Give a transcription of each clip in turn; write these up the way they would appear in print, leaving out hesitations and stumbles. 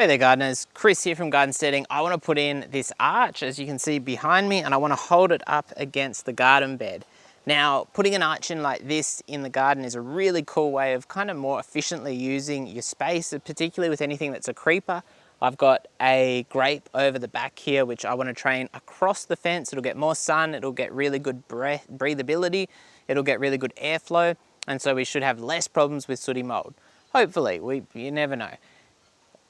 Hey there gardeners, Chris here from Garden Steading. I want to put in this arch, as you can see behind me, and I want to hold it up against the garden bed. Now, putting an arch in like this in the garden is a really cool way of kind of more efficiently using your space, particularly with anything that's a creeper. I've got a grape over the back here, which I want to train across the fence. It'll get more sun, it'll get really good breathability, it'll get really good airflow, and so we should have less problems with sooty mold. Hopefully, you never know.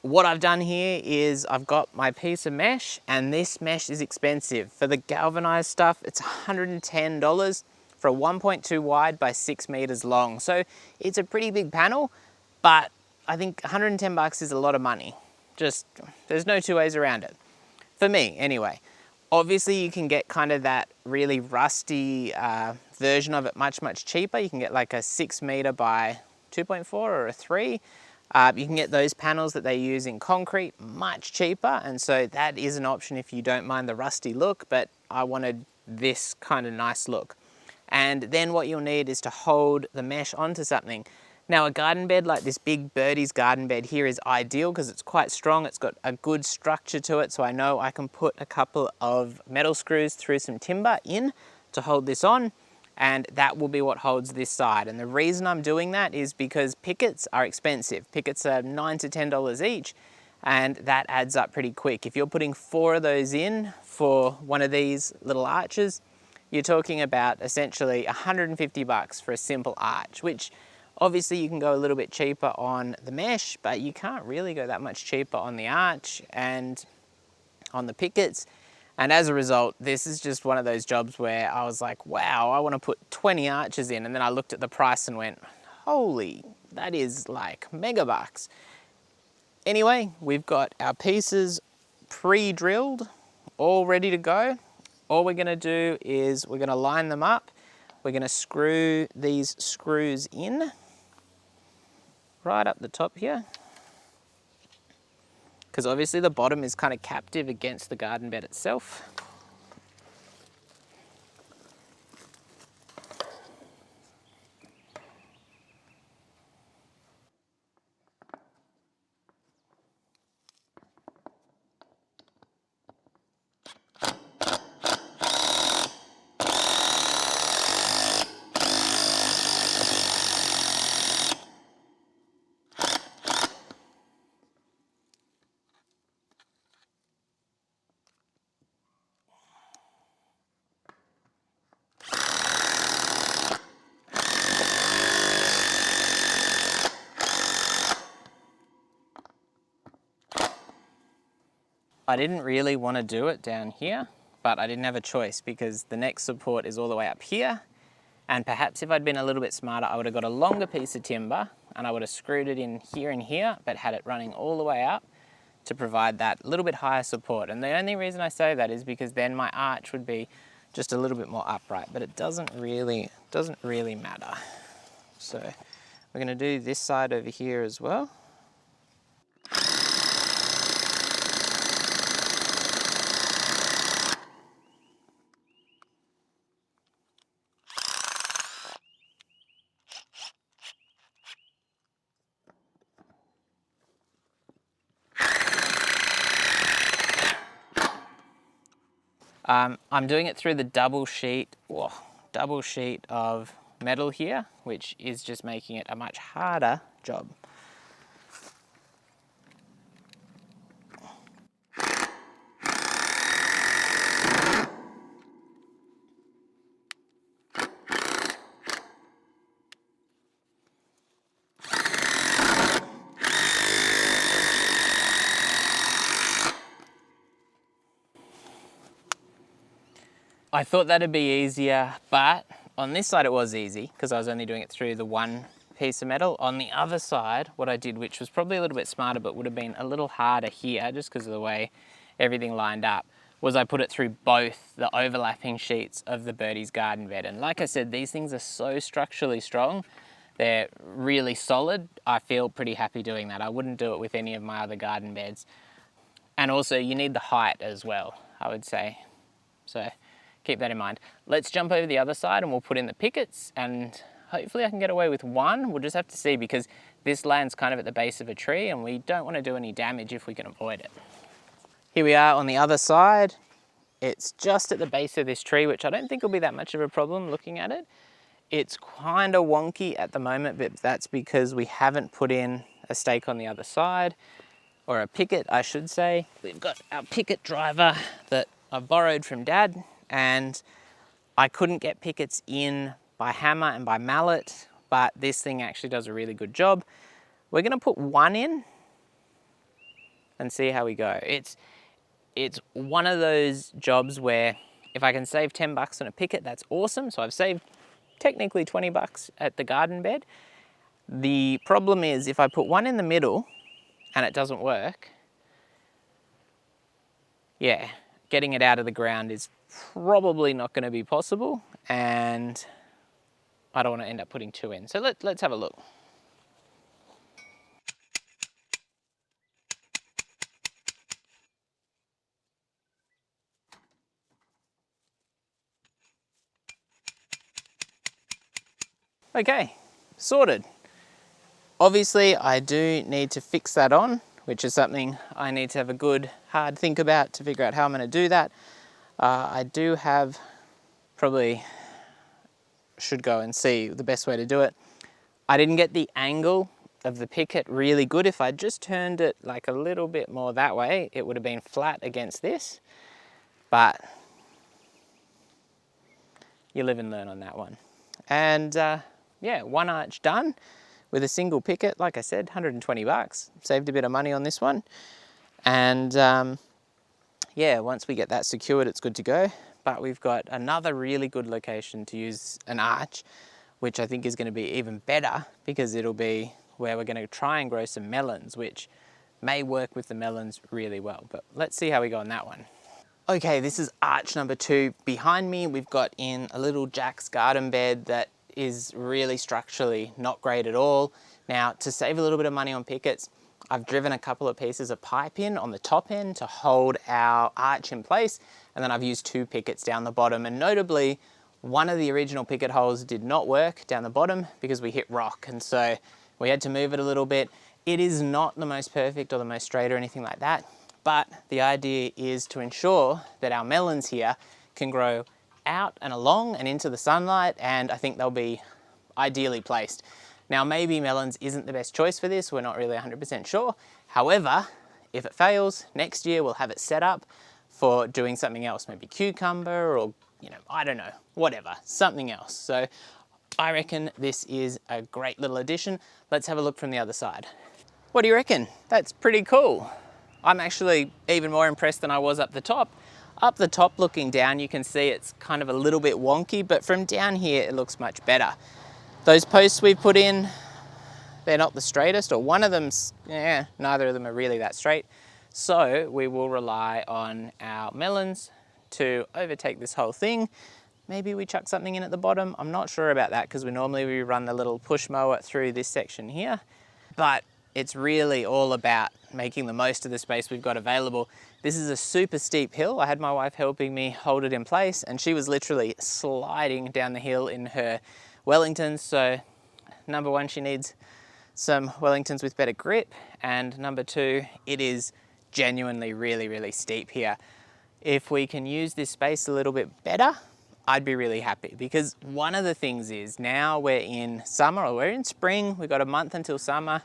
What I've done here is I've got my piece of mesh, and this mesh is expensive. For the galvanized stuff, it's $110 for a 1.2 wide by 6 meters long. So it's a pretty big panel, but I think 110 bucks is a lot of money. Just, there's no two ways around it. For me, anyway. Obviously you can get kind of that really rusty version of it much cheaper. You can get like a 6 meter by 2.4 or a 3. You can get those panels that they use in concrete much cheaper, and so that is an option if you don't mind the rusty look, but I wanted this kind of nice look. And then what you'll need is to hold the mesh onto something. Now a garden bed like this big Birdie's garden bed here is ideal because it's quite strong, it's got a good structure to it, so I know I can put a couple of metal screws through some timber in to hold this on, and that will be what holds this side. And the reason I'm doing that is because pickets are expensive. Pickets are $9 to $10 each, and that adds up pretty quick. If you're putting 4 of those in for one of these little arches, you're talking about essentially 150 bucks for a simple arch, which obviously you can go a little bit cheaper on the mesh, but you can't really go that much cheaper on the arch and on the pickets. And as a result, this is just one of those jobs where I was like, wow, I want to put 20 arches in. And then I looked at the price and went, holy, that is like mega bucks. Anyway, we've got our pieces pre-drilled, all ready to go. All we're going to do is we're going to line them up. We're going to screw these screws in right up the top here, because obviously the bottom is kind of captive against the garden bed itself. I didn't really want to do it down here, but I didn't have a choice because the next support is all the way up here. And perhaps if I'd been a little bit smarter, I would have got a longer piece of timber and I would have screwed it in here and here, but had it running all the way up to provide that little bit higher support. And the only reason I say that is because then my arch would be just a little bit more upright, but it doesn't really matter. So we're going to do this side over here as well. I'm doing it through the double sheet of metal here, which is just making it a much harder job. I thought that'd be easier, but on this side it was easy because I was only doing it through the one piece of metal. On the other side, what I did, which was probably a little bit smarter but would have been a little harder here just because of the way everything lined up, was I put it through both the overlapping sheets of the Birdie's garden bed. And like I said, these things are so structurally strong. They're really solid. I feel pretty happy doing that. I wouldn't do it with any of my other garden beds. And also you need the height as well, I would say. So keep that in mind. Let's jump over the other side and we'll put in the pickets, and hopefully I can get away with one. We'll just have to see, because this lands kind of at the base of a tree and we don't want to do any damage if we can avoid it. Here we are on the other side. It's just at the base of this tree, which I don't think will be that much of a problem looking at it. It's kind of wonky at the moment, but that's because we haven't put in a stake on the other side, or a picket, I should say. We've got our picket driver that I borrowed from Dad, and I couldn't get pickets in by hammer and by mallet, but this thing actually does a really good job. We're gonna put one in and see how we go. It's one of those jobs where if I can save 10 bucks on a picket, that's awesome. So I've saved technically 20 bucks at the garden bed. The problem is if I put one in the middle and it doesn't work, yeah, getting it out of the ground is probably not going to be possible, and I don't want to end up putting two in. So let's have a look. Okay, sorted. Obviously, I do need to fix that on, which is something I need to have a good hard think about to figure out how I'm going to do that. I do have, probably should go and see the best way to do it. I didn't get the angle of the picket really good. If I just turned it like a little bit more that way, it would have been flat against this, but you live and learn on that one. And yeah, one arch done with a single picket. Like I said, 120 bucks. Saved a bit of money on this one. And yeah, once we get that secured, it's good to go. But we've got another really good location to use an arch, which I think is going to be even better because it'll be where we're going to try and grow some melons, which may work with the melons really well. But let's see how we go on that one. Okay, this is arch number 2. Behind me, we've got in a little Jack's garden bed that is really structurally not great at all. Now, to save a little bit of money on pickets, I've driven a couple of pieces of pipe in on the top end to hold our arch in place, and then I've used 2 pickets down the bottom. And notably, one of the original picket holes did not work down the bottom because we hit rock, and so we had to move it a little bit. It is not the most perfect or the most straight or anything like that, but the idea is to ensure that our melons here can grow out and along and into the sunlight, and I think they'll be ideally placed. Now, maybe melons isn't the best choice for this. We're not really 100% sure. However, if it fails, next year we'll have it set up for doing something else, maybe cucumber or, you know, I don't know, whatever, something else. So I reckon this is a great little addition. Let's have a look from the other side. What do you reckon? That's pretty cool. I'm actually even more impressed than I was up the top. Up the top looking down, you can see it's kind of a little bit wonky, but from down here, it looks much better. Those posts we've put in, they're not the straightest, or one of them's, yeah, neither of them are really that straight. So we will rely on our melons to overtake this whole thing. Maybe we chuck something in at the bottom. I'm not sure about that because we normally run the little push mower through this section here, but it's really all about making the most of the space we've got available. This is a super steep hill. I had my wife helping me hold it in place, and she was literally sliding down the hill in her Wellingtons. So number 1, she needs some Wellingtons with better grip, and number 2, it is genuinely really, really steep here. If we can use this space a little bit better, I'd be really happy, because one of the things is now we're in summer, or we're in spring, we've got a month until summer,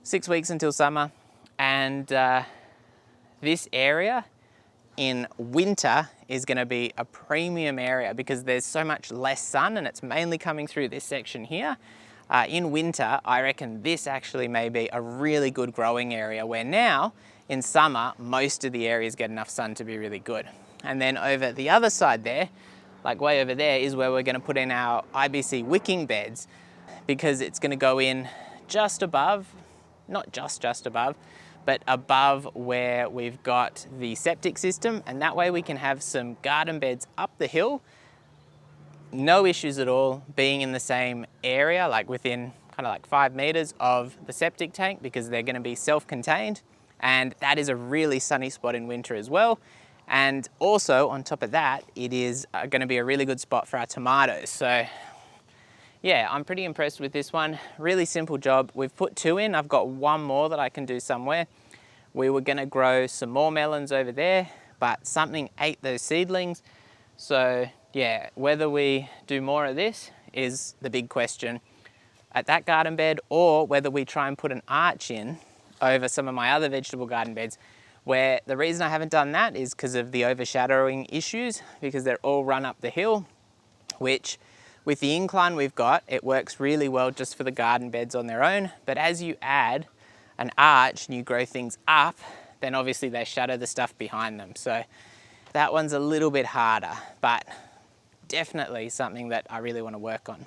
6 weeks until summer, and this area in winter is going to be a premium area because there's so much less sun and it's mainly coming through this section here. In winter, I reckon this actually may be a really good growing area, where now in summer, most of the areas get enough sun to be really good. And then over the other side there, like way over there, is where we're going to put in our IBC wicking beds, because it's going to go in just above, not just above, but above where we've got the septic system, and that way we can have some garden beds up the hill. No issues at all being in the same area, like within kind of like 5 meters of the septic tank, because they're going to be self-contained, and that is a really sunny spot in winter as well. And also on top of that, it is going to be a really good spot for our tomatoes. So Yeah, I'm pretty impressed with this one. Really simple job. We've put 2 in. I've got 1 more that I can do somewhere. We were gonna grow some more melons over there, but something ate those seedlings. So yeah, whether we do more of this is the big question at that garden bed, or whether we try and put an arch in over some of my other vegetable garden beds, where the reason I haven't done that is because of the overshadowing issues, because they're all run up the hill, which with the incline we've got, it works really well just for the garden beds on their own. But as you add an arch and you grow things up, then obviously they shadow the stuff behind them. So that one's a little bit harder, but definitely something that I really want to work on.